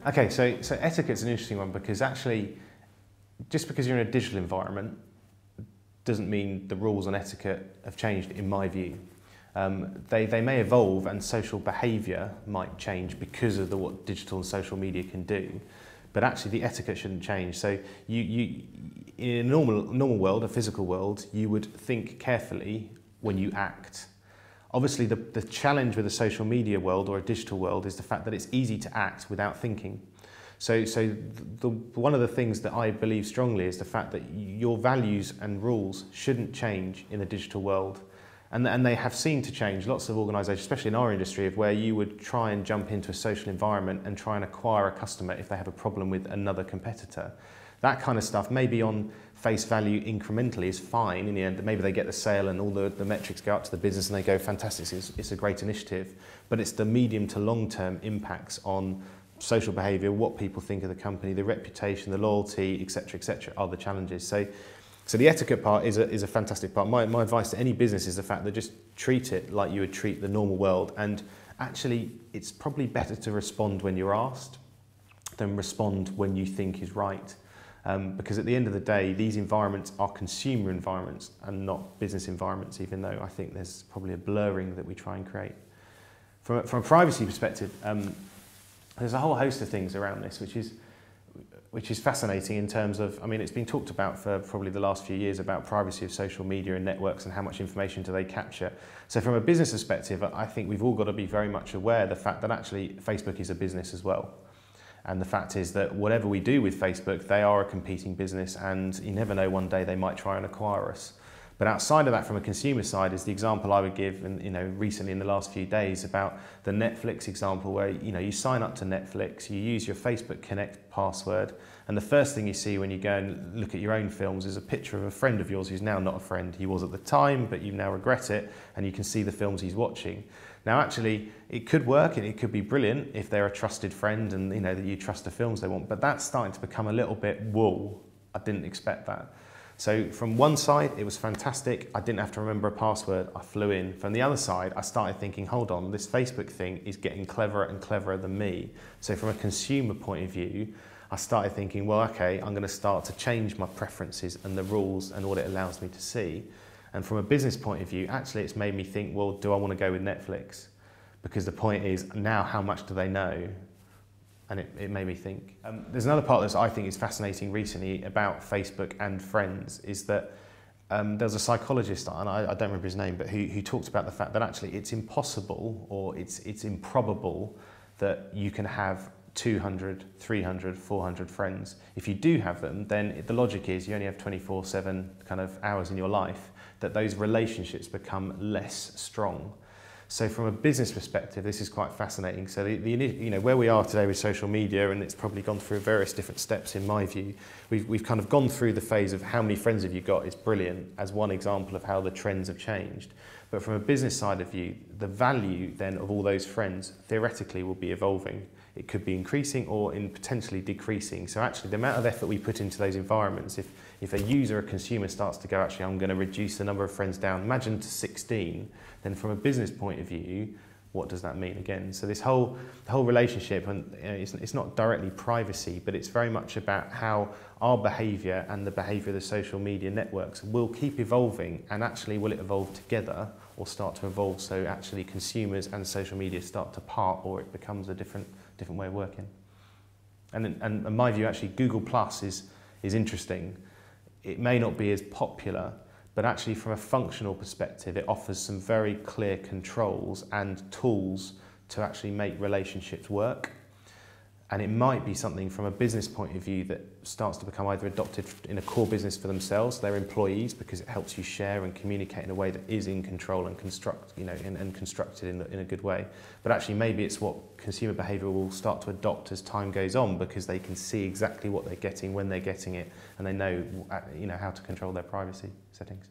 Okay, so etiquette's an interesting one because actually, just because you're in a digital environment doesn't mean the rules on etiquette have changed, in my view. They may evolve and social behaviour might change because of what digital and social media can do, but actually the etiquette shouldn't change. So in a normal world, a physical world, you would think carefully when you act. Obviously, the challenge with a social media world or a digital world is the fact that it's easy to act without thinking. So one of the things that I believe strongly is the fact that your values and rules shouldn't change in the digital world. And they have seemed to change. Lots of organisations, especially in our industry, of where you would try and jump into a social environment and try and acquire a customer if they have a problem with another competitor. That kind of stuff, maybe on face value incrementally, is fine in the end. Maybe they get the sale and all the metrics go up to the business and they go, fantastic, it's a great initiative. But it's the medium to long term impacts on social behaviour, what people think of the company, the reputation, the loyalty, etc., are the challenges. So the etiquette part is a fantastic part. My advice to any business is the fact that just treat it like you would treat the normal world. And actually, it's probably better to respond when you're asked than respond when you think is right. Because at the end of the day, these environments are consumer environments and not business environments, even though I think there's probably a blurring that we try and create. From a privacy perspective, there's a whole host of things around this, which is fascinating in terms of, I mean, it's been talked about for probably the last few years about privacy of social media and networks and how much information do they capture. So from a business perspective, I think we've all got to be very much aware of the fact that actually Facebook is a business as well. And the fact is that whatever we do with Facebook, they are a competing business, and you never know, one day they might try and acquire us. But outside of that, from a consumer side, is the example I would give, and recently in the last few days, about the Netflix example, where you sign up to Netflix, you use your Facebook Connect password, and the first thing you see when you go and look at your own films is a picture of a friend of yours who's now not a friend. He was at the time, but you now regret it, and you can see the films he's watching. Now, actually, it could work and it could be brilliant if they're a trusted friend and that you trust the films they want. But that's starting to become a little bit, whoa, I didn't expect that. So from one side, it was fantastic. I didn't have to remember a password. I flew in. From the other side, I started thinking, hold on, this Facebook thing is getting cleverer and cleverer than me. So from a consumer point of view, I started thinking, well, okay, I'm going to start to change my preferences and the rules and what it allows me to see. And from a business point of view, actually, it's made me think, well, do I want to go with Netflix? Because the point is, now how much do they know? And it made me think. There's another part that I think is fascinating recently about Facebook and friends, is that there's a psychologist, and I don't remember his name, but who talked about the fact that actually it's impossible, or it's improbable that you can have 200, 300, 400 friends. If you do have them, then the logic is you only have 24/7 kind of hours in your life, that those relationships become less strong. So from a business perspective, this is quite fascinating. So where we are today with social media, and it's probably gone through various different steps in my view, we've kind of gone through the phase of how many friends have you got is brilliant as one example of how the trends have changed. But from a business side of view, the value then of all those friends theoretically will be evolving. It could be increasing or potentially decreasing. So actually the amount of effort we put into those environments, if a user, a consumer starts to go, actually I'm going to reduce the number of friends down, imagine to 16, then from a business point of view, what does that mean again? So the whole relationship, and it's not directly privacy, but it's very much about how our behaviour and the behaviour of the social media networks will keep evolving, and actually will it evolve together or start to evolve so actually consumers and social media start to part, or it becomes a different way of working. And in my view, actually, Google Plus is interesting. It may not be as popular, but actually from a functional perspective, it offers some very clear controls and tools to actually make relationships work. And it might be something from a business point of view that starts to become either adopted in a core business for themselves, their employees, because it helps you share and communicate in a way that is in control and constructed in a good way. But actually maybe it's what consumer behaviour will start to adopt as time goes on, because they can see exactly what they're getting, when they're getting it, and they know how to control their privacy settings.